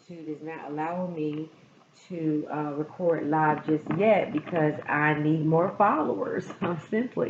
YouTube is not allowing me to record live just yet because I need more followers, simply.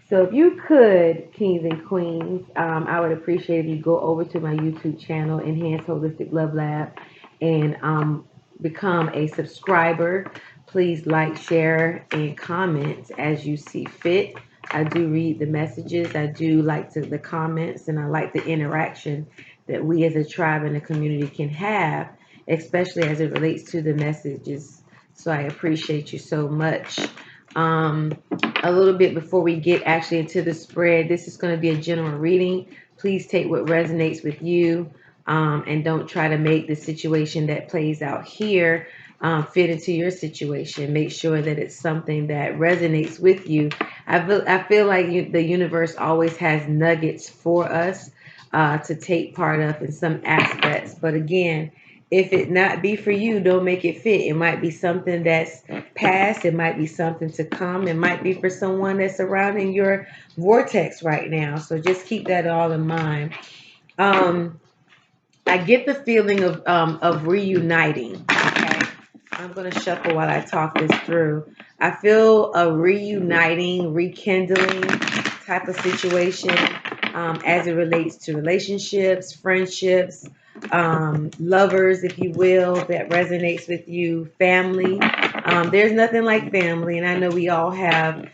So if you could, kings and queens, I would appreciate if you go over to my YouTube channel, Enhanced Holistic Love Lab, and become a subscriber. Please like, share, and comment as you see fit. I do read the messages. I do like the comments, and I like the interaction that we as a tribe and a community can have, especially as it relates to the messages. So I appreciate you so much. Um, a little bit before we get actually into the spread, this is going to be a general reading. Please take what resonates with you, and don't try to make the situation that plays out here fit into your situation. Make sure that it's something that resonates with you. I feel like the universe always has nuggets for us to take part of in some aspects. But again, if it not be for you, don't make it fit. It might be something that's past. It might be something to come. It might be for someone that's surrounding your vortex right now. So just keep that all in mind. Um, I get the feeling of reuniting. Okay, I'm gonna shuffle while I talk this through. I feel a reuniting, rekindling type of situation as it relates to relationships, friendships, lovers, if you will, that resonates with you, family. There's nothing like family, and I know we all have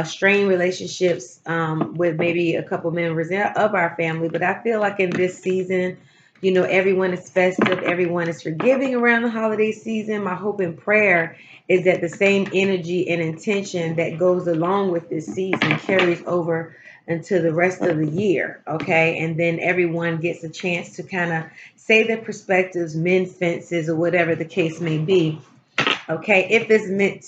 strained relationships with maybe a couple members of our family, but I feel like in this season, everyone is festive, everyone is forgiving around the holiday season. My hope and prayer is that the same energy and intention that goes along with this season carries over into the rest of the year, okay? And then everyone gets a chance to kind of say their perspectives, mend fences, or whatever the case may be. Okay, if it's meant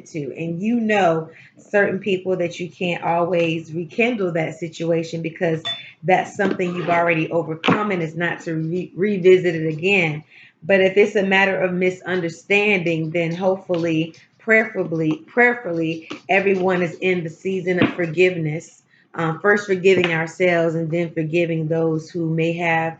to, and certain people that you can't always rekindle that situation because that's something you've already overcome and is not to revisit it again. But if it's a matter of misunderstanding, then hopefully, prayerfully, everyone is in the season of forgiveness. First forgiving ourselves and then forgiving those who may have,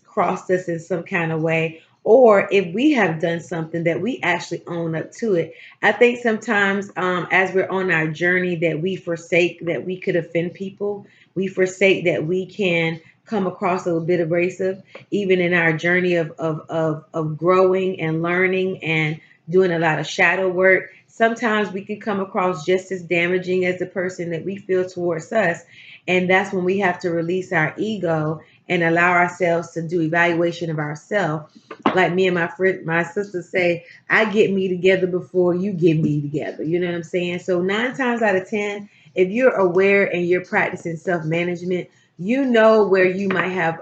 crossed us in some kind of way, or if we have done something that we actually own up to it. I think sometimes as we're on our journey that we forsake that we could offend people. We forsake that we can come across a little bit abrasive, even in our journey of growing and learning and doing a lot of shadow work. Sometimes we can come across just as damaging as the person that we feel towards us. And that's when we have to release our ego and allow ourselves to do evaluation of ourselves. Like me and my sisters say, I get me together before you get me together. You know what I'm saying? So 9 times out of 10, if you're aware and you're practicing self-management, you know where you might have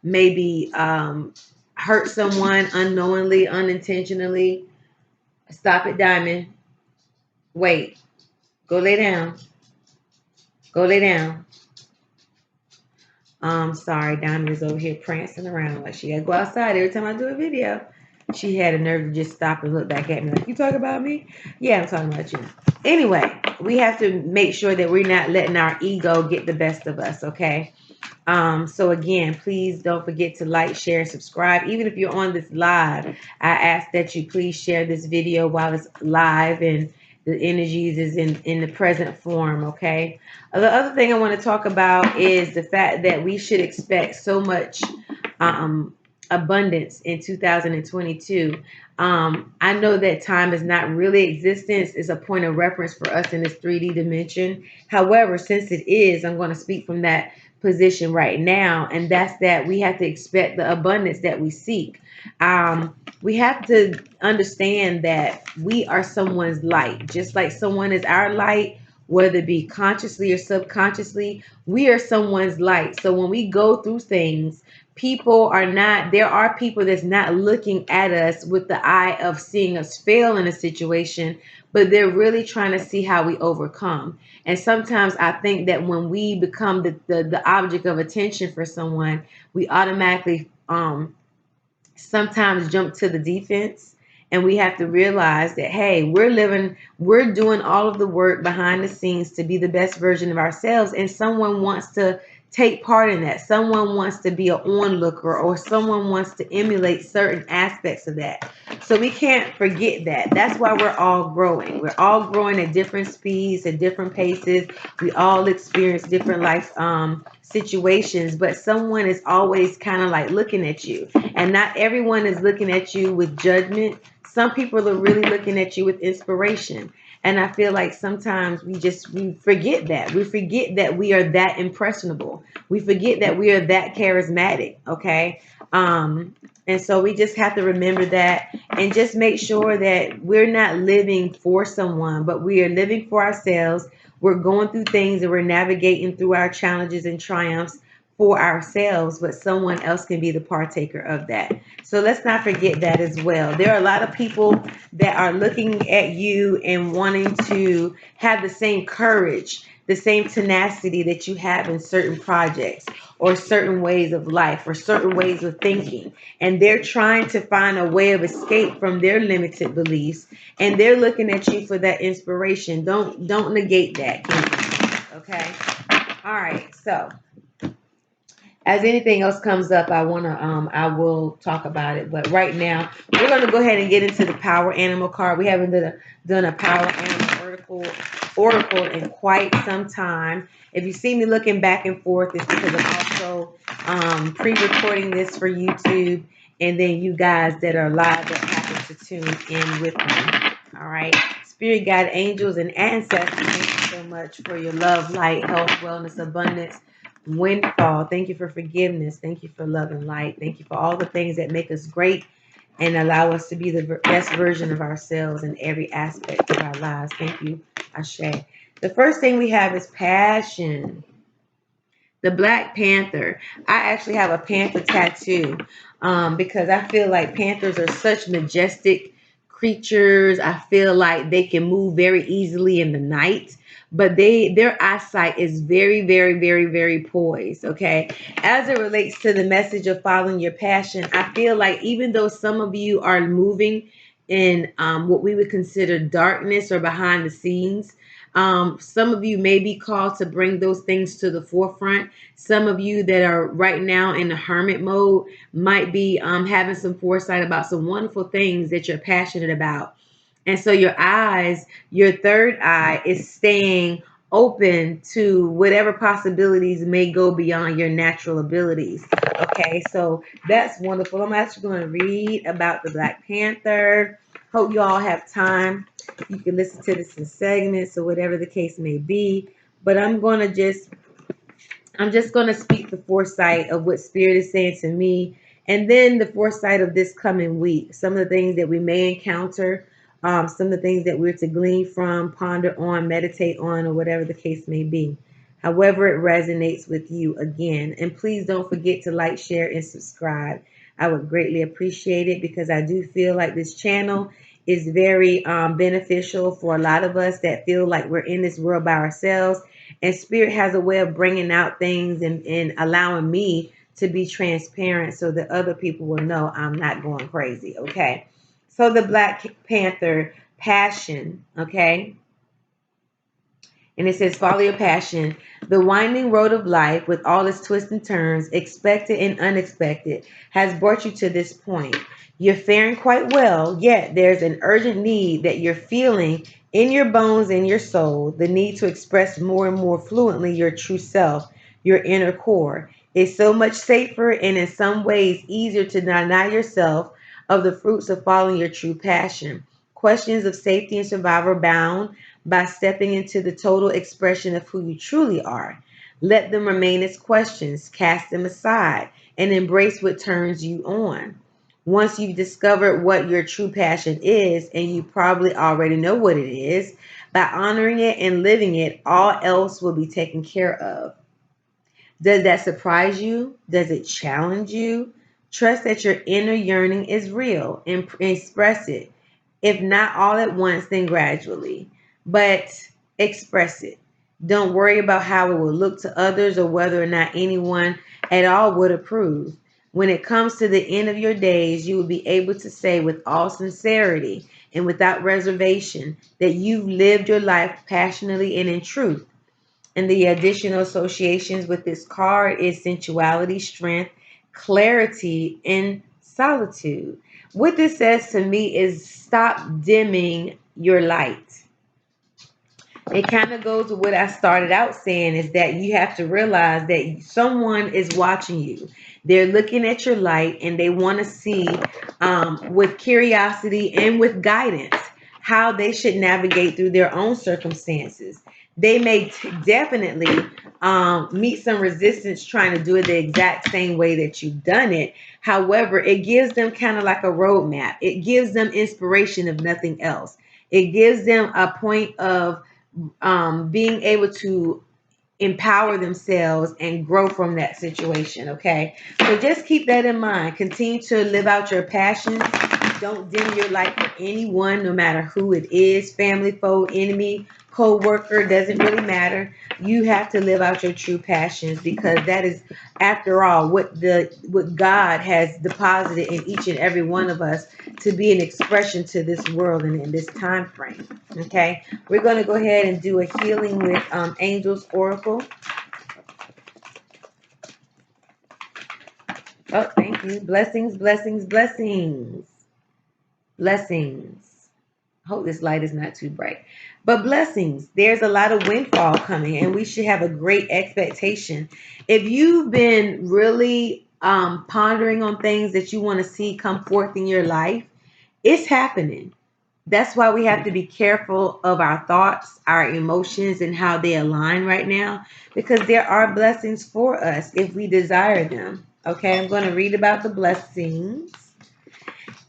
maybe hurt someone unknowingly, unintentionally. Stop it, Diamond. Wait. Go lay down. Go lay down. Sorry, Diamond is over here prancing around like she got to go outside every time I do a video. She had a nerve to just stop and look back at me like, you talking about me? Yeah, I'm talking about you. Anyway, we have to make sure that we're not letting our ego get the best of us, okay? So again, please don't forget to like, share, and subscribe. Even if you're on this live, I ask that you please share this video while it's live and the energies is in the present form, okay? The other thing I want to talk about is the fact that we should expect so much abundance in 2022. I know that time is not really existence, it's a point of reference for us in this 3D dimension. However, since it is, I'm going to speak from that position right now, and that's that we have to expect the abundance that we seek. We have to understand that we are someone's light, just like someone is our light, whether it be consciously or subconsciously. We are someone's light. So when we go through things, there are people that's not looking at us with the eye of seeing us fail in a situation, but they're really trying to see how we overcome. And sometimes I think that when we become the object of attention for someone, we automatically sometimes jump to the defense, and we have to realize that, hey, we're doing all of the work behind the scenes to be the best version of ourselves, and someone wants to take part in that. Someone wants to be an onlooker, or someone wants to emulate certain aspects of that. So we can't forget that. That's why we're all growing. We're all growing at different speeds, at different paces. We all experience different life situations, but someone is always kind of like looking at you. And not everyone is looking at you with judgment. Some people are really looking at you with inspiration. And I feel like sometimes we forget that. We forget that we are that impressionable. We forget that we are that charismatic, okay? And so we just have to remember that, and just make sure that we're not living for someone, but we are living for ourselves. We're going through things and we're navigating through our challenges and triumphs for ourselves, but someone else can be the partaker of that. So let's not forget that as well. There are a lot of people that are looking at you and wanting to have the same courage, the same tenacity that you have in certain projects or certain ways of life or certain ways of thinking. And they're trying to find a way of escape from their limited beliefs, and they're looking at you for that inspiration. Don't negate that, King. Okay? All right. So as anything else comes up, I will talk about it. But right now, we're gonna go ahead and get into the power animal card. We haven't done a power animal oracle in quite some time. If you see me looking back and forth, it's because I'm also pre-recording this for YouTube, and then you guys that are live that happen to tune in with me. All right, spirit guide, angels, and ancestors, thank you so much for your love, light, health, wellness, abundance, windfall. Thank you for forgiveness. Thank you for love and light. Thank you for all the things that make us great and allow us to be the best version of ourselves in every aspect of our lives. Thank you, Ashe. The first thing we have is passion. The Black Panther. I actually have a panther tattoo because I feel like panthers are such majestic creatures. I feel like they can move very easily in the night, but their eyesight is very, very, very, very poised. Okay, as it relates to the message of following your passion, I feel like even though some of you are moving in what we would consider darkness or behind the scenes, some of you may be called to bring those things to the forefront. Some of you that are right now in the hermit mode might be having some foresight about some wonderful things that you're passionate about. And so your third eye is staying open to whatever possibilities may go beyond your natural abilities. Okay, so that's wonderful. I'm actually going to read about the Black Panther. Hope you all have time. You can listen to this in segments or whatever the case may be. But I'm just going to speak the foresight of what Spirit is saying to me, and then the foresight of this coming week. Some of the things that we may encounter, some of the things that we're to glean from, ponder on, meditate on, or whatever the case may be. However it resonates with you, again. And please don't forget to like, share, and subscribe. I would greatly appreciate it, because I do feel like this channel is very beneficial for a lot of us that feel like we're in this world by ourselves. And Spirit has a way of bringing out things and allowing me to be transparent so that other people will know I'm not going crazy. Okay. So the Black Panther, passion. Okay. And it says, follow your passion. The winding road of life, with all its twists and turns, expected and unexpected, has brought you to this point. You're faring quite well, yet there's an urgent need that you're feeling in your bones and your soul, the need to express more and more fluently your true self, your inner core. It's so much safer and in some ways easier to deny yourself of the fruits of following your true passion. Questions of safety and survival bound by stepping into the total expression of who you truly are. Let them remain as questions, cast them aside, and embrace what turns you on. Once you've discovered what your true passion is, and you probably already know what it is, by honoring it and living it, all else will be taken care of. Does that surprise you? Does it challenge you? Trust that your inner yearning is real and express it. If not all at once, then gradually. But express it. Don't worry about how it will look to others or whether or not anyone at all would approve. When it comes to the end of your days, you will be able to say with all sincerity and without reservation that you've lived your life passionately and in truth. And the additional associations with this card is sensuality, strength, clarity, and solitude. What this says to me is stop dimming your light. It kind of goes with what I started out saying, is that you have to realize that someone is watching you. They're looking at your light and they want to see, with curiosity and with guidance, how they should navigate through their own circumstances. They may definitely meet some resistance trying to do it the exact same way that you've done it. However, it gives them kind of like a roadmap. It gives them inspiration, if nothing else. It gives them a point of being able to empower themselves and grow from that situation. Okay, so just keep that in mind. Continue to live out your passions. Don't dim your light for anyone, no matter who it is, family, foe, enemy, co-worker, doesn't really matter. You have to live out your true passions, because that is, after all, what God has deposited in each and every one of us to be an expression to this world and in this time frame. Okay, we're going to go ahead and do a healing with Angel's Oracle. Oh, thank you. Blessings, blessings, blessings, blessings. Hope this light is not too bright. But blessings, there's a lot of windfall coming, and we should have a great expectation. If you've been really pondering on things that you want to see come forth in your life, it's happening. That's why we have to be careful of our thoughts, our emotions, and how they align right now, because there are blessings for us if we desire them. Okay, I'm going to read about the blessings.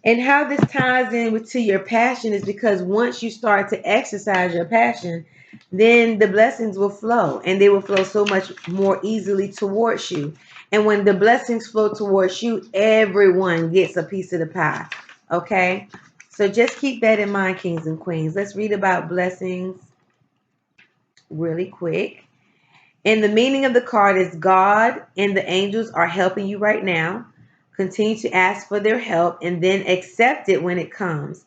And how this ties in to your passion is because once you start to exercise your passion, then the blessings will flow, and they will flow so much more easily towards you. And when the blessings flow towards you, everyone gets a piece of the pie. Okay? So just keep that in mind, kings and queens. Let's read about blessings really quick. And the meaning of the card is God and the angels are helping you right now. Continue to ask for their help and then accept it when it comes.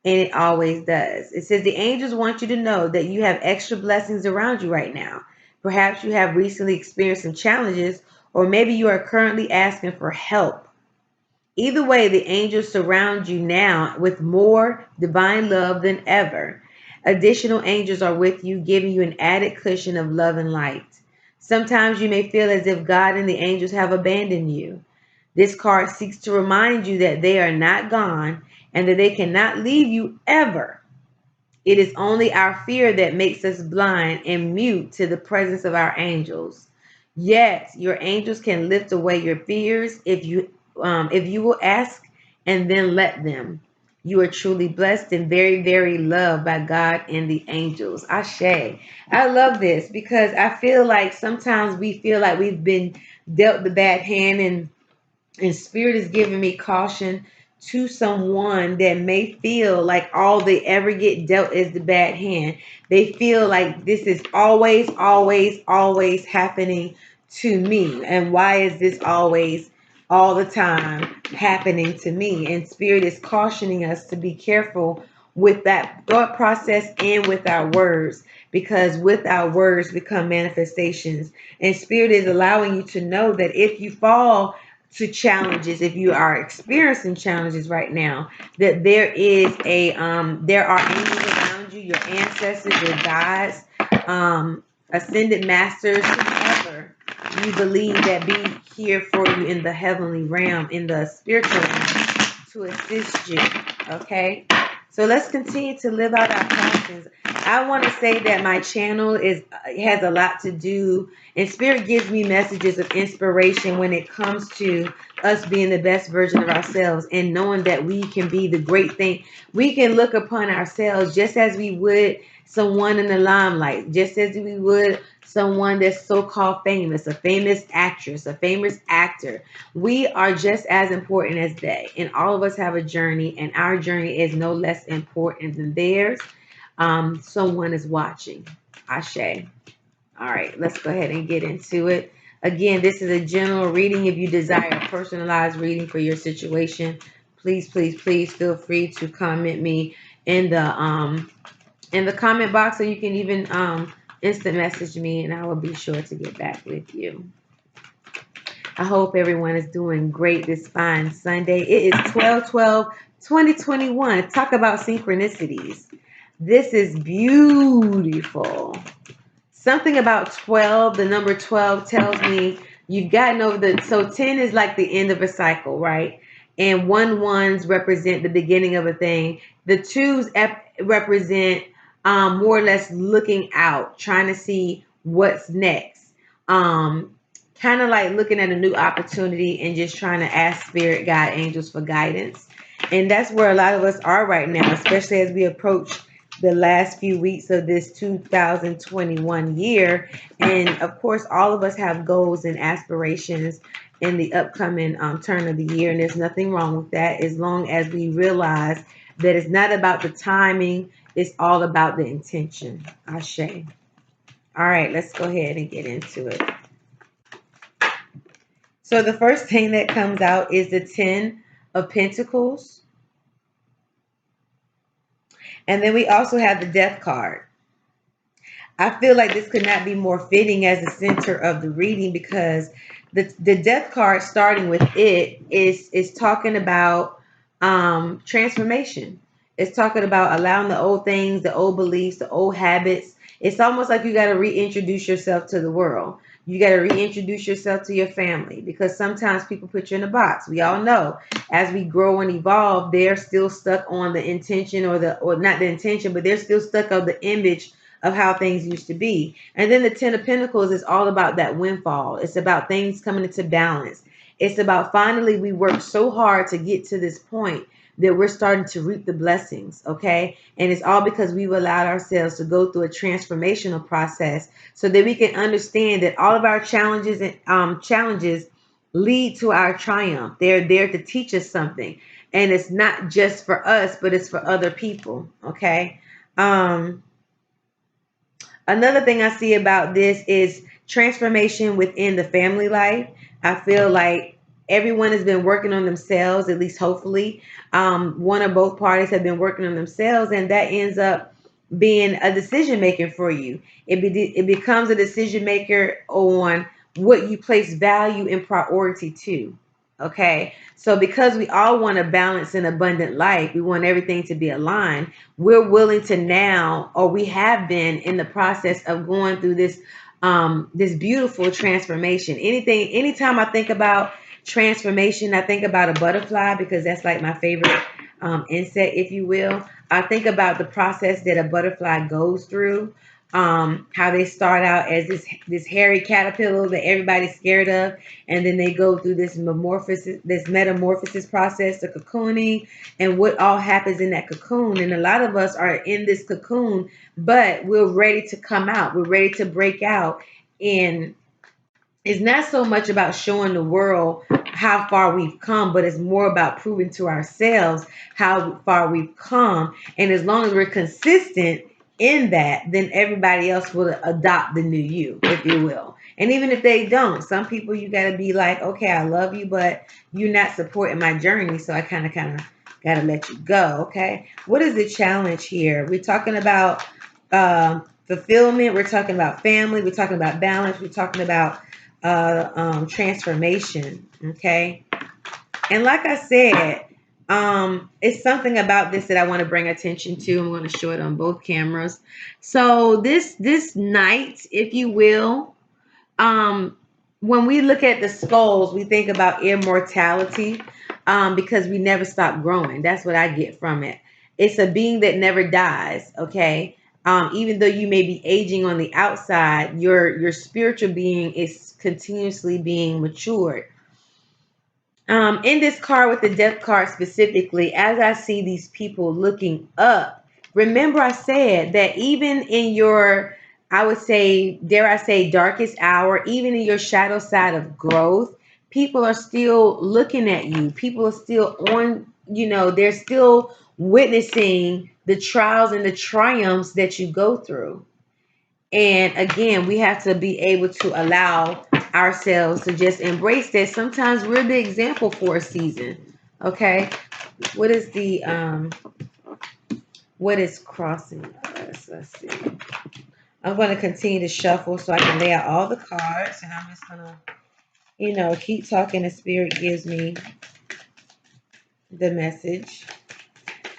And it always does. It says the angels want you to know that you have extra blessings around you right now. Perhaps you have recently experienced some challenges, or maybe you are currently asking for help. Either way, the angels surround you now with more divine love than ever. Additional angels are with you, giving you an added cushion of love and light. Sometimes you may feel as if God and the angels have abandoned you. This card seeks to remind you that they are not gone and that they cannot leave you ever. It is only our fear that makes us blind and mute to the presence of our angels. Yet, your angels can lift away your fears if you will ask and then let them. You are truly blessed and very, very loved by God and the angels. Ashe. I love this because I feel like sometimes we feel like we've been dealt the bad hand, and spirit is giving me caution to someone that may feel like all they ever get dealt is the bad hand. They feel like this is always, always, always happening to me. And why is this always, all the time happening to me? And spirit is cautioning us to be careful with that thought process and with our words, because with our words become manifestations. And spirit is allowing you to know that if you fall to challenges, if you are experiencing challenges right now, that there are angels around you, your ancestors, your guides, ascended masters, whoever you believe that be here for you in the heavenly realm, in the spiritual realm, to assist you. Okay, so let's continue to live out our passions. I want to say that my channel has a lot to do, and spirit gives me messages of inspiration when it comes to us being the best version of ourselves and knowing that we can be the great thing. We can look upon ourselves just as we would someone in the limelight, just as we would someone that's so-called famous, a famous actress, a famous actor. We are just as important as they, and all of us have a journey, and our journey is no less important than theirs. Someone is watching. Ashe. All right, let's go ahead and get into it. Again, this is a general reading. If you desire a personalized reading for your situation, please, please, please feel free to comment me in the comment box, or you can even instant message me and I will be sure to get back with you. I hope everyone is doing great this fine Sunday. It is 12/12/2021. Talk about synchronicities. This is beautiful. Something about 12, the number 12 tells me you've gotten over so 10 is like the end of a cycle, right? And 1 represent the beginning of a thing. The 2s represent more or less looking out, trying to see what's next. Kind of like looking at a new opportunity and just trying to ask spirit, guide, angels for guidance. And that's where a lot of us are right now, especially as we approach the last few weeks of this 2021 year. And of course, all of us have goals and aspirations in the upcoming turn of the year. And there's nothing wrong with that as long as we realize that it's not about the timing, it's all about the intention. Ashe. All right, let's go ahead and get into it. So the first thing that comes out is the 10 of Pentacles. And then we also have the Death card. I feel like this could not be more fitting as the center of the reading because the Death card, starting with it, is talking about transformation. It's talking about allowing the old things, the old beliefs, the old habits. It's almost like you got to reintroduce yourself to the world. You got to reintroduce yourself to your family because sometimes people put you in a box. We all know as we grow and evolve, they're still stuck on the intention or not the intention, but they're still stuck on the image of how things used to be. And then the 10 of Pentacles is all about that windfall. It's about things coming into balance. It's about finally we worked so hard to get to this point that we're starting to reap the blessings, okay? And it's all because we've allowed ourselves to go through a transformational process so that we can understand that all of our challenges lead to our triumph. They're there to teach us something. And it's not just for us, but it's for other people, okay? Another thing I see about this is transformation within the family life. I feel like everyone has been working on themselves, at least hopefully. One or both parties have been working on themselves, and that ends up being a decision maker for you. It becomes a decision maker on what you place value and priority to. Okay, so because we all want a balanced and abundant life, we want everything to be aligned. We're willing to now, or we have been in the process of going through this beautiful transformation. Anytime I think about transformation, I think about a butterfly because that's like my favorite insect, if you will. I think about the process that a butterfly goes through. How they start out as this hairy caterpillar that everybody's scared of, and then they go through this metamorphosis process, the cocooning, and what all happens in that cocoon. And a lot of us are in this cocoon, but we're ready to come out. We're ready to break out. And it's not so much about showing the world how far we've come, but it's more about proving to ourselves how far we've come. And as long as we're consistent in that, then everybody else will adopt the new you, if you will. And even if they don't, some people you got to be like, okay, I love you, but you're not supporting my journey, so I kind of got to let you go. Okay, what is the challenge here? We're talking about fulfillment. We're talking about family. We're talking about balance. We're talking about transformation. Okay, and like I said, it's something about this that I want to bring attention to. I'm going to show it on both cameras. So this night, if you will, when we look at the skulls, we think about immortality because we never stop growing. That's what I get from it. It's a being that never dies. Okay. Even though you may be aging on the outside, your spiritual being is continuously being matured. In this card with the Death card specifically, as I see these people looking up, remember I said that even in your, I would say, dare I say, darkest hour, even in your shadow side of growth, people are still looking at you. People are still on, they're still witnessing the trials and the triumphs that you go through. And again, we have to be able to allow ourselves to just embrace that. Sometimes we're the example for a season. Okay. What is crossing us? Let's see. I'm going to continue to shuffle so I can lay out all the cards, and I'm just going to, keep talking. The spirit gives me the message.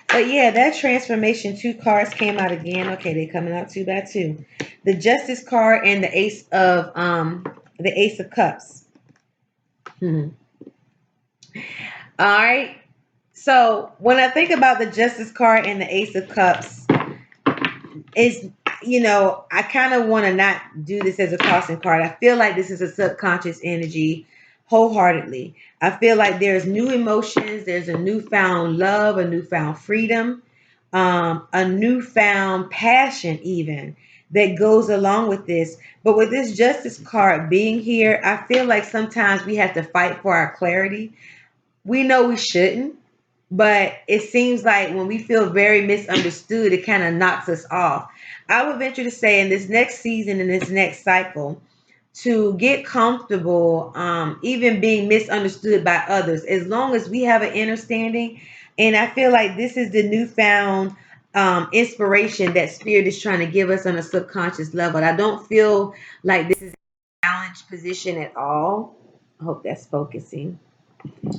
But yeah, that transformation, 2 cards came out again. Okay, they're coming out 2 by 2. The Justice card and the Ace of Cups. All right. So when I think about the Justice card and the Ace of Cups, is I kind of want to not do this as a crossing card. I feel like this is a subconscious energy wholeheartedly. I feel like there's new emotions, there's a newfound love, a newfound freedom, a newfound passion even that goes along with this. But with this Justice card being here, I feel like sometimes we have to fight for our clarity. We know we shouldn't, but it seems like when we feel very misunderstood, it kind of knocks us off. I would venture to say in this next season, in this next cycle, to get comfortable, even being misunderstood by others, as long as we have an understanding. And I feel like this is the newfound inspiration that Spirit is trying to give us on a subconscious level. I don't feel like this is a challenge position at all. I hope that's focusing.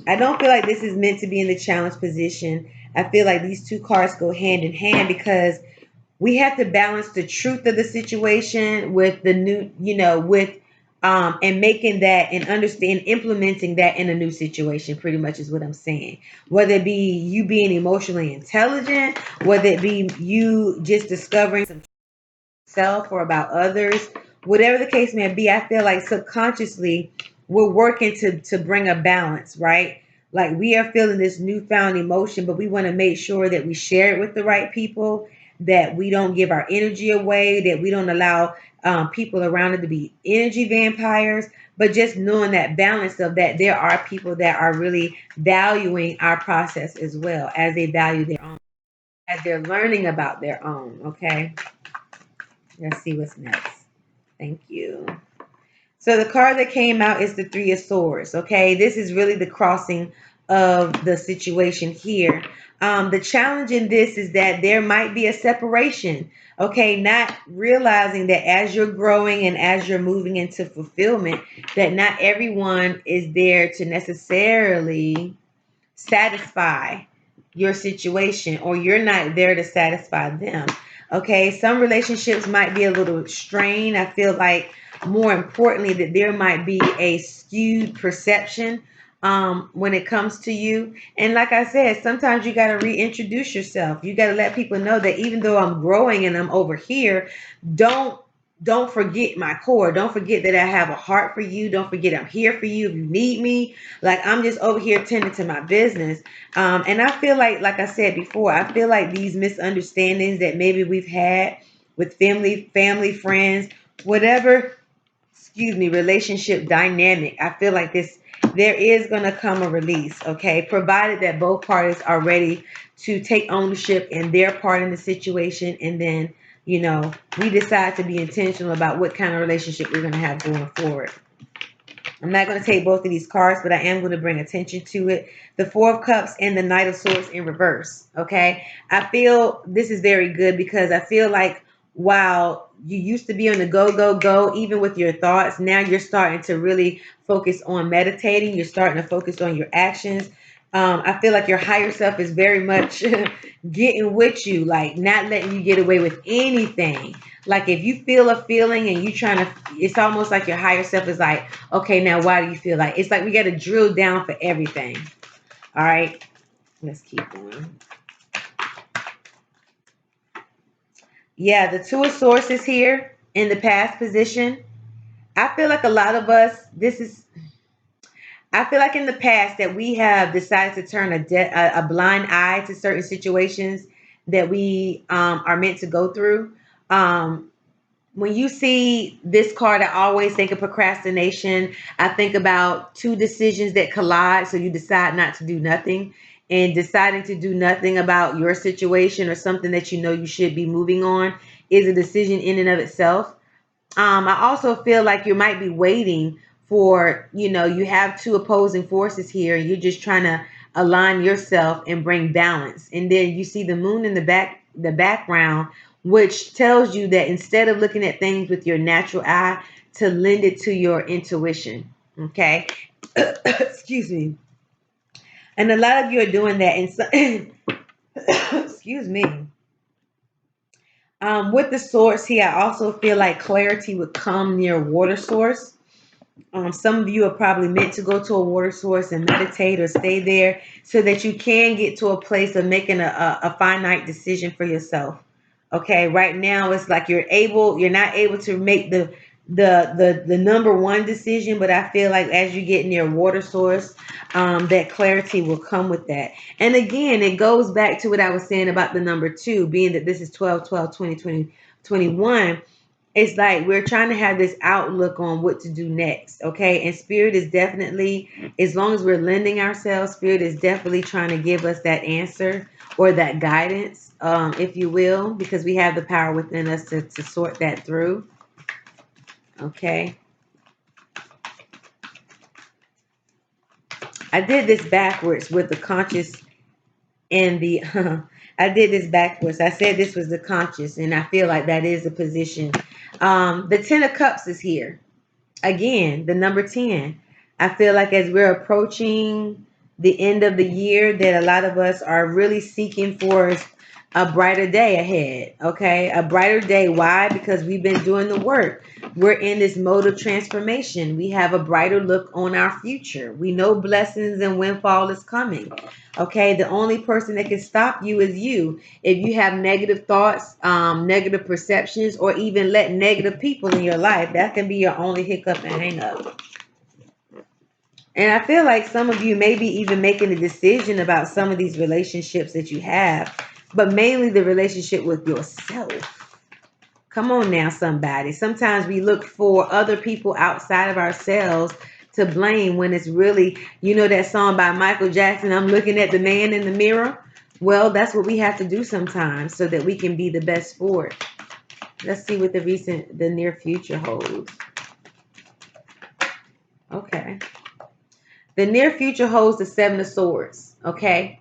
I don't feel like this is meant to be in the challenge position. I feel like these 2 cards go hand in hand because we have to balance the truth of the situation with the new, with and making that and understand implementing that in a new situation, pretty much is what I'm saying. Whether it be you being emotionally intelligent, whether it be you just discovering some self or about others, whatever the case may be, I feel like subconsciously we're working to bring a balance, right? Like we are feeling this newfound emotion, but we want to make sure that we share it with the right people, that we don't give our energy away, that we don't allow people around it to be energy vampires, but just knowing that balance of that there are people that are really valuing our process as well as they value their own, as they're learning about their own, okay? Let's see what's next. Thank you. So the card that came out is the Three of Swords. Okay, this is really the crossing of the situation here. The challenge in this is that there might be a separation. Okay, not realizing that as you're growing and as you're moving into fulfillment, that not everyone is there to necessarily satisfy your situation, or you're not there to satisfy them. Okay, some relationships might be a little strained. I feel like more importantly that there might be a skewed perception when it comes to you. And like I said, sometimes you got to reintroduce yourself. You got to let people know that even though I'm growing and I'm over here, don't don't forget my core. Don't forget that I have a heart for you. Don't forget I'm here for you if you need me. Like I'm just over here tending to my business. And I feel like I said before, I feel like these misunderstandings that maybe we've had with family, friends, whatever, excuse me, relationship dynamic. I feel like there is going to come a release, okay? Provided that both parties are ready to take ownership in their part in the situation, and then, we decide to be intentional about what kind of relationship we're going to have going forward. I'm not going to take both of these cards, but I am going to bring attention to it. The Four of Cups and the Knight of Swords in reverse. Okay. I feel this is very good because I feel like while you used to be on the go, go, go, even with your thoughts, now you're starting to really focus on meditating. You're starting to focus on your actions. I feel like your higher self is very much getting with you, like not letting you get away with anything. Like if you feel a feeling and you trying to, it's almost like your higher self is like, okay, now why do you feel like? It's like we got to drill down for everything. All right, let's keep going. Yeah, the Two of Swords is here in the past position. I feel like a lot of us, I feel like in the past that we have decided to turn a blind eye to certain situations that we are meant to go through. Um, when you see this card, I always think of procrastination. I think about two decisions that collide. So you decide not to do nothing, and deciding to do nothing about your situation or something that you know you should be moving on is a decision in and of itself. I also feel like you might be waiting for, you have two opposing forces here. You're just trying to align yourself and bring balance. And then you see the moon in the background which tells you that instead of looking at things with your natural eye, to lend it to your intuition. Okay. Excuse me. And a lot of you are doing that. And so, excuse me. With the source here, I also feel like clarity would come near water source. Some of you are probably meant to go to a water source and meditate or stay there so that you can get to a place of making a finite decision for yourself. Okay, right now it's like you're not able to make the number one decision, but I feel like as you get near water source, that clarity will come with that. And again, it goes back to what I was saying about the number 2, being that this is 12, 12, 20, 20, 21. It's like we're trying to have this outlook on what to do next. Okay. And spirit is definitely, as long as we're lending ourselves, spirit is definitely trying to give us that answer or that guidance, if you will, because we have the power within us to sort that through. Okay. I did this backwards with the conscious and the I did this backwards. I said this was the conscious, and I feel like that is the position. The 10 of Cups is here. Again, the number 10. I feel like as we're approaching the end of the year, that a lot of us are really seeking for a brighter day ahead. Okay, a brighter day. Why? Because we've been doing the work. We're in this mode of transformation. We have a brighter look on our future. We know blessings and windfall is coming. Okay, the only person that can stop you is you. If you have negative thoughts, negative perceptions, or even let negative people in your life, that can be your only hiccup and hang up. And I feel like some of you may be even making a decision about some of these relationships that you have, but mainly the relationship with yourself. Come on now, somebody. Sometimes we look for other people outside of ourselves to blame when it's really, that song by Michael Jackson, I'm looking at the man in the mirror. Well, that's what we have to do sometimes so that we can be the best for it. Let's see what the near future holds. Okay. The near future holds the 7 of Swords. Okay.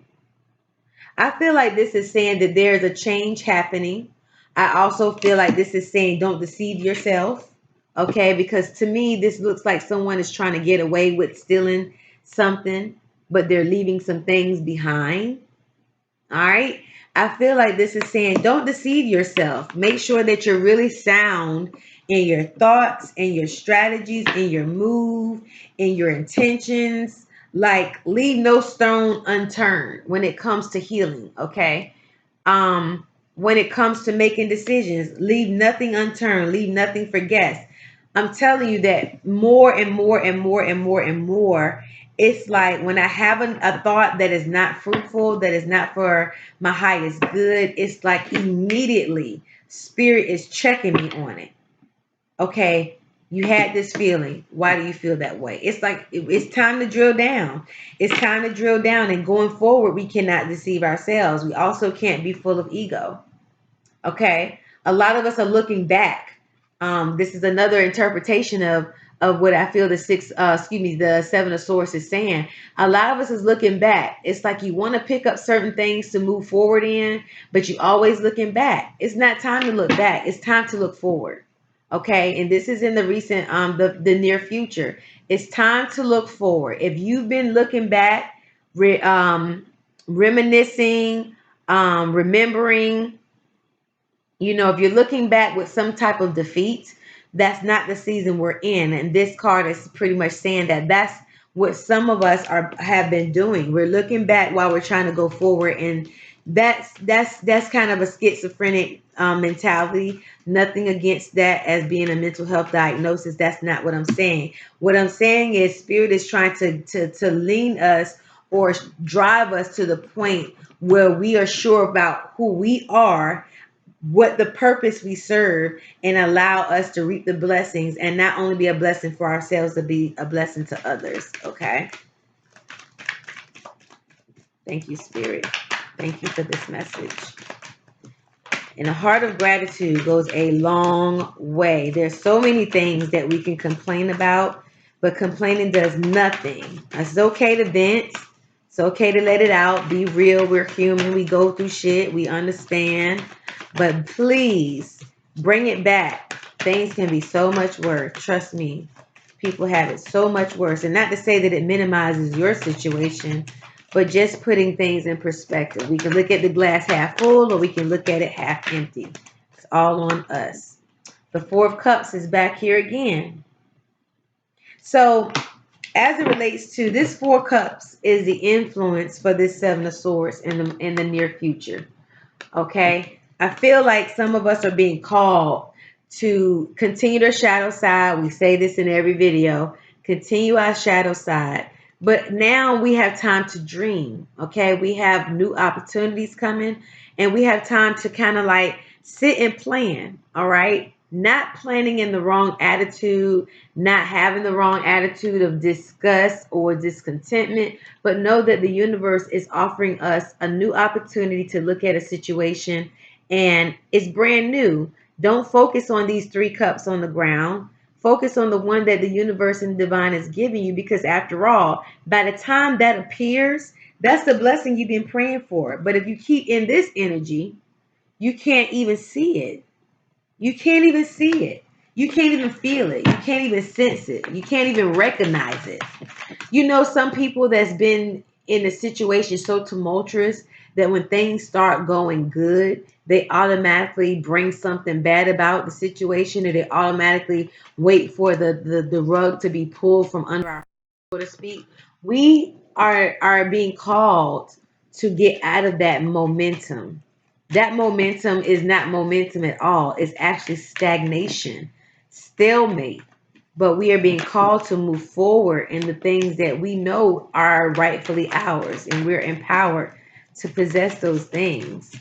I feel like this is saying that there's a change happening. I also feel like this is saying don't deceive yourself. Okay, because to me, this looks like someone is trying to get away with stealing something, but they're leaving some things behind. All right. I feel like this is saying don't deceive yourself. Make sure that you're really sound in your thoughts and your strategies, in your move, in your intentions. Like leave no stone unturned when it comes to healing. Okay. When it comes to making decisions, leave nothing unturned, leave nothing for guess. I'm telling you that more and more and more and more and more, it's like when I have a thought that is not fruitful, that is not for my highest good, it's like immediately spirit is checking me on it. Okay, you had this feeling. Why do you feel that way? It's like it's time to drill down. It's time to drill down. And going forward, we cannot deceive ourselves. We also can't be full of ego. Okay, a lot of us are looking back. This is another interpretation of what I feel the the 7 of Swords is saying. A lot of us is looking back. It's like you want to pick up certain things to move forward in, but you always looking back. It's not time to look back. It's time to look forward. Okay, and this is in the recent the near future. It's time to look forward. If you've been looking back, reminiscing, remembering, if you're looking back with some type of defeat, that's not the season we're in. And this card is pretty much saying that that's what some of us have been doing. We're looking back while we're trying to go forward, and that's kind of a schizophrenic mentality. Nothing against that as being a mental health diagnosis. That's not what I'm saying. What I'm saying is spirit is trying to lean us or drive us to the point where we are sure about who we are, what the purpose we serve, and allow us to reap the blessings, and not only be a blessing for ourselves, to be a blessing to others. Okay. Thank you, Spirit. Thank you for this message. And a heart of gratitude goes a long way. There's so many things that we can complain about, but complaining does nothing. It's okay to vent. It's okay to let it out. Be real. We're human. We go through shit. We understand. But please bring it back. Things can be so much worse. Trust me. People have it so much worse. And not to say that it minimizes your situation, but just putting things in perspective. We can look at the glass half full or we can look at it half empty. It's all on us. The Four of Cups is back here again. So as it relates to this Four Cups is the influence for this Seven of Swords in the near future. Okay. I feel like some of us are being called to continue their shadow side. We say this in every video. Continue our shadow side. But now we have time to dream. Okay. We have new opportunities coming and we have time to kind of like sit and plan. All right. Not planning in the wrong attitude, not having the wrong attitude of disgust or discontentment, but know that the universe is offering us a new opportunity to look at a situation and it's brand new. Don't focus on these three cups on the ground. Focus on the one that the universe and divine is giving you, because after all, by the time that appears, that's the blessing you've been praying for. But if you keep in this energy, you can't even see it. You can't even see it. You can't even feel it. You can't even sense it. You can't even recognize it. You know, some people that's been in a situation so tumultuous that when things start going good, they automatically bring something bad about the situation, and they automatically wait for the rug to be pulled from under our, so to speak. We are being called to get out of that momentum. That momentum is not momentum at all. It's actually stagnation, stalemate. But we are being called to move forward in the things that we know are rightfully ours, and we're empowered to possess those things.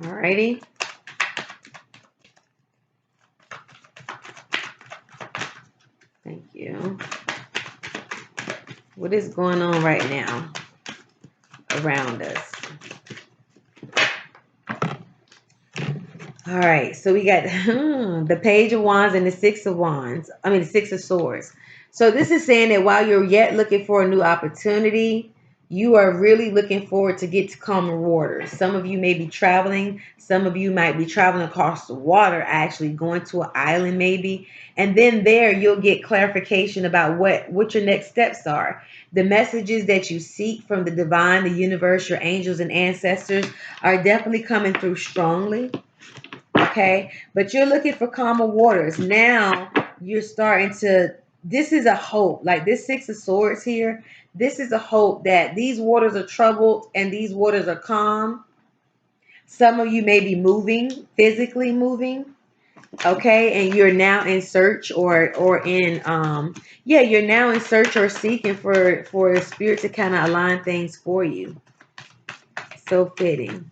Alrighty. Thank you. What is going on right now around us? All right, so we got the Page of Wands and the Six of Wands. I mean, the Six of Swords. So this is saying that while you're yet looking for a new opportunity, you are really looking forward to get to calmer waters. Some of you may be traveling. Some of you might be traveling across the water, actually going to an island maybe. And then there you'll get clarification about what your next steps are. The messages that you seek from the divine, the universe, your angels and ancestors are definitely coming through strongly. Okay, but you're looking for calmer waters. Now you're starting to, this is a hope. Like this Six of Swords here, this is a hope that these waters are troubled and these waters are calm. Some of you may be moving, physically moving. Okay, and you're now in search or in yeah, you're now in search or seeking for a spirit to kind of align things for you. So fitting.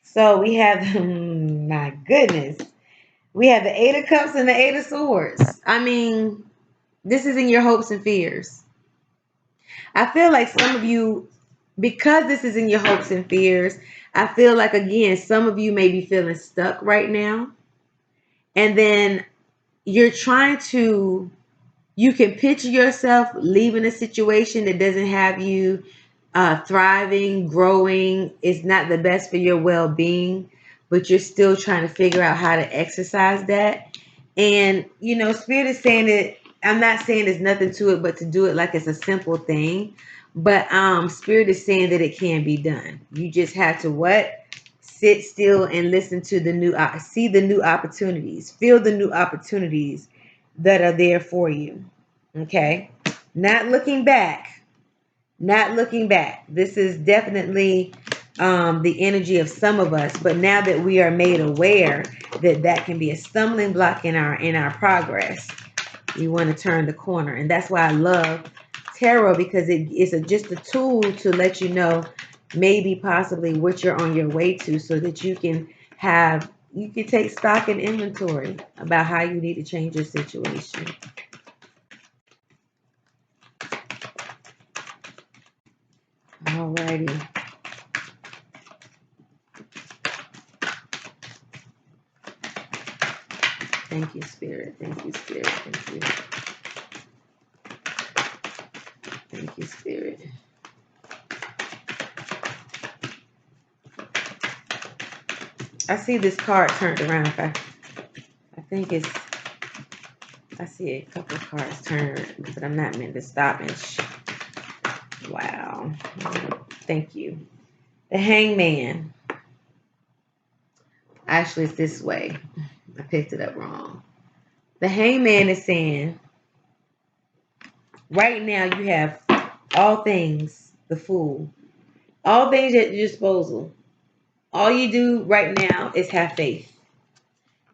So we have, my goodness, we have the Eight of Cups and the Eight of Swords. I mean, this is in your hopes and fears. I feel like some of you, because this is in your hopes and fears, I feel like, again, some of you may be feeling stuck right now. And then you're trying to, you can picture yourself leaving a situation that doesn't have you thriving, growing. It's not the best for your well-being, but you're still trying to figure out how to exercise that. And, you know, Spirit is saying that, I'm not saying there's nothing to it, but to do it like it's a simple thing. But Spirit is saying that it can be done. You just have to what? Sit still and listen to the new, see the new opportunities, feel the new opportunities that are there for you. Okay? Not looking back. Not looking back. This is definitely the energy of some of us, but now that we are made aware that that can be a stumbling block in our progress, we want to turn the corner. And that's why I love tarot, because it's just a tool to let you know maybe possibly what you're on your way to, so that you can take stock and inventory about how you need to change your situation. Alrighty. Thank you, Spirit. Thank you, Spirit. Thank you. Thank you, Spirit. I see this card turned around. I think it's, I see a couple of cards turned, but I'm not meant to stop and wow. Thank you. The Hangman. Actually, it's this way. I picked it up wrong. The Hangman is saying, right now you have all things, the Fool, all things at your disposal. All you do right now is have faith.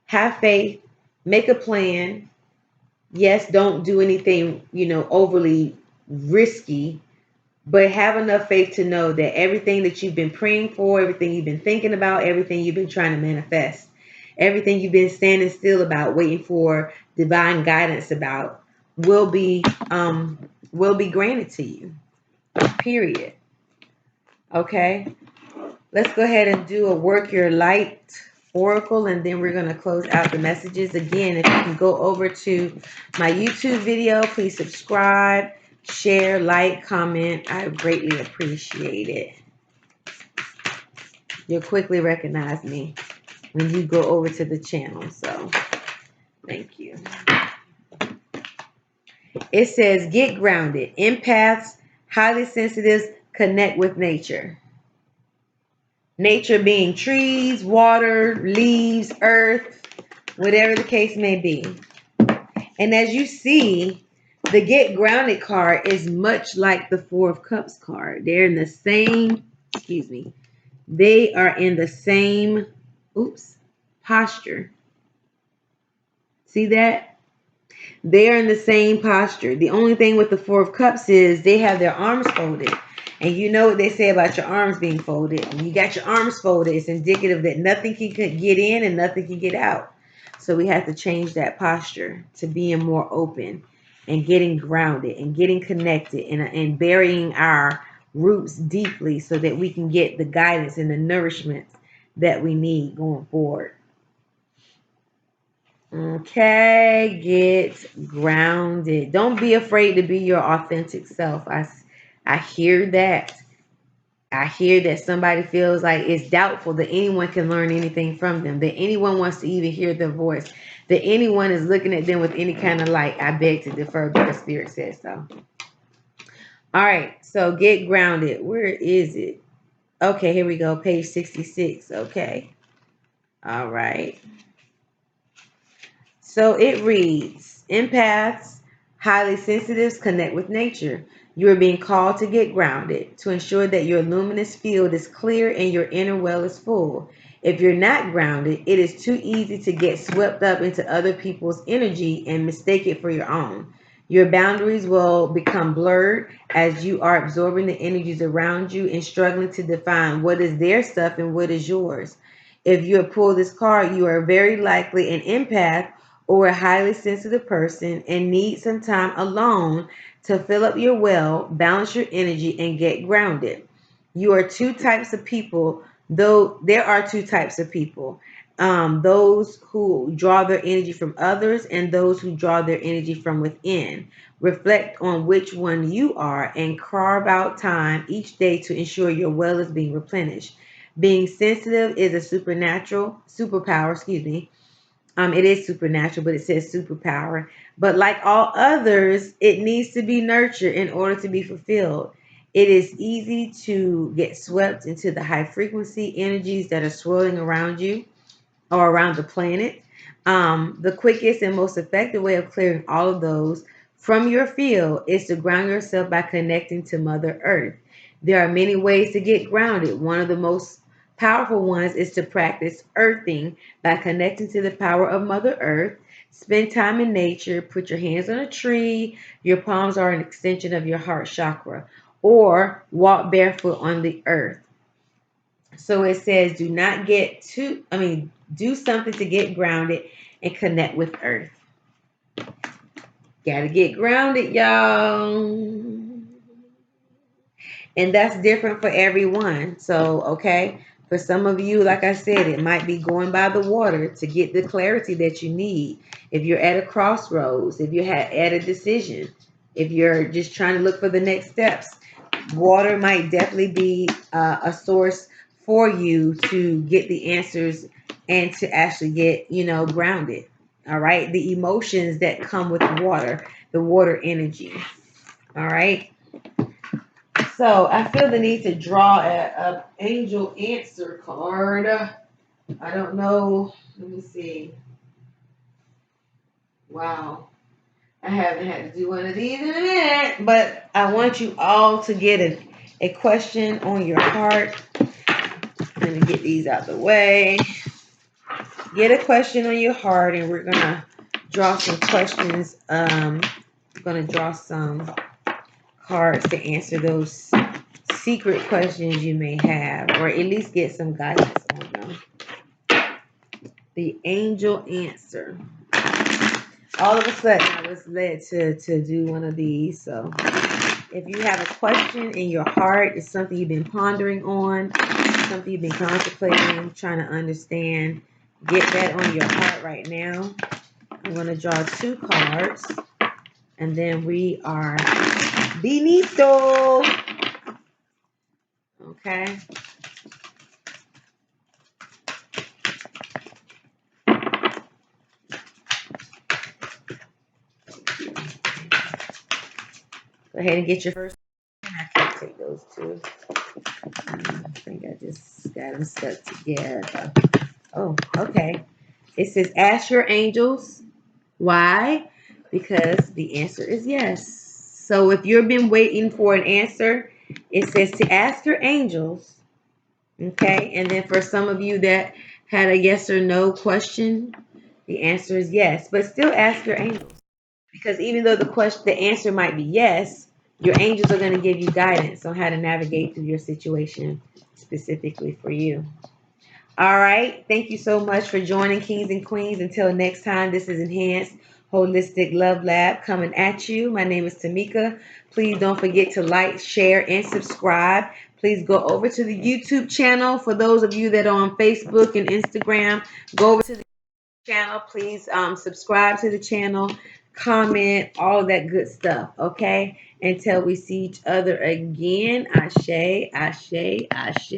Have faith, make a plan. Yes, don't do anything, overly risky, but have enough faith to know that everything that you've been praying for, everything you've been thinking about, everything you've been trying to manifest, everything you've been standing still about, waiting for divine guidance about, will be granted to you. Period. Okay? Let's go ahead and do a Work Your Light Oracle, and then we're going to close out the messages. Again, if you can go over to my YouTube video, please subscribe, share, like, comment. I greatly appreciate it. You'll quickly recognize me when you go over to the channel. So, thank you. It says, get grounded. Empaths, highly sensitives, connect with nature. Nature being trees, water, leaves, earth, whatever the case may be. And as you see, the Get Grounded card is much like the Four of Cups card. They're in the same, they are in the same, posture. See that? They are in the same posture. The only thing with the Four of Cups is they have their arms folded. And you know what they say about your arms being folded. When you got your arms folded, it's indicative that nothing can get in and nothing can get out. So we have to change that posture to being more open and getting grounded and getting connected and burying our roots deeply so that we can get the guidance and the nourishment that we need going forward. Okay, get grounded. Don't be afraid to be your authentic self. I hear that. I hear that somebody feels like it's doubtful that anyone can learn anything from them, that anyone wants to even hear their voice, that anyone is looking at them with any kind of light. I beg to differ because Spirit says so. All right, so get grounded. Where is it? Okay, here we go. Page 66. Okay. All right. So it reads, empaths, highly sensitives, connect with nature. You are being called to get grounded, to ensure that your luminous field is clear and your inner well is full. If you're not grounded, it is too easy to get swept up into other people's energy and mistake it for your own. Your boundaries will become blurred as you are absorbing the energies around you and struggling to define what is their stuff and what is yours. If you have pulled this card, you are very likely an empath or a highly sensitive person and need some time alone to fill up your well, balance your energy, and get grounded. You are two types of people, though there are two types of people. Those who draw their energy from others and those who draw their energy from within. Reflect on which one you are and carve out time each day to ensure your well is being replenished. Being sensitive is a superpower. It is supernatural, but it says superpower. But like all others, it needs to be nurtured in order to be fulfilled. It is easy to get swept into the high frequency energies that are swirling around you or around the planet. The quickest and most effective way of clearing all of those from your field is to ground yourself by connecting to Mother Earth. There are many ways to get grounded. One of the most powerful ones is to practice earthing by connecting to the power of Mother Earth. Spend time in nature. Put your hands on a tree. Your palms are an extension of your heart chakra. Or walk barefoot on the earth. So it says, do something to get grounded and connect with earth. Gotta get grounded, y'all. And that's different for everyone. So, okay, for some of you, like I said, it might be going by the water to get the clarity that you need. If you're at a crossroads, if you're at a decision, if you're just trying to look for the next steps, water might definitely be a source for you to get the answers and to actually get, grounded. All right. The emotions that come with water, the water energy. All right. So I feel the need to draw a angel answer card. I don't know. Let me see. Wow. I haven't had to do one of these in a minute, but I want you all to get a question on your heart. Let me get these out the way. Get a question on your heart, and we're going to draw some questions. I'm going to draw some cards to answer those secret questions you may have, or at least get some guidance on them. The angel answer. All of a sudden, I was led to do one of these. So if you have a question in your heart, it's something you've been pondering on, something you've been contemplating, trying to understand, get that on your heart right now. I'm going to draw 2 cards, and then we are finito. Okay. Go ahead and get your first. I can't take those 2. I think I just got them stuck together. Oh, okay. It says, ask your angels. Why? Because the answer is yes. So if you've been waiting for an answer, it says to ask your angels. Okay. And then for some of you that had a yes or no question, the answer is yes. But still ask your angels. Because even though the answer might be yes, your angels are going to give you guidance on how to navigate through your situation specifically for you. All right. Thank you so much for joining, Kings and Queens. Until next time, this is Enhanced Holistic Love Lab coming at you. My name is Tamika. Please don't forget to like, share, and subscribe. Please go over to the YouTube channel. For those of you that are on Facebook and Instagram, go over to the channel. Please subscribe to the channel, comment, all that good stuff. Okay. Until we see each other again. Ashe, ashe, ashe.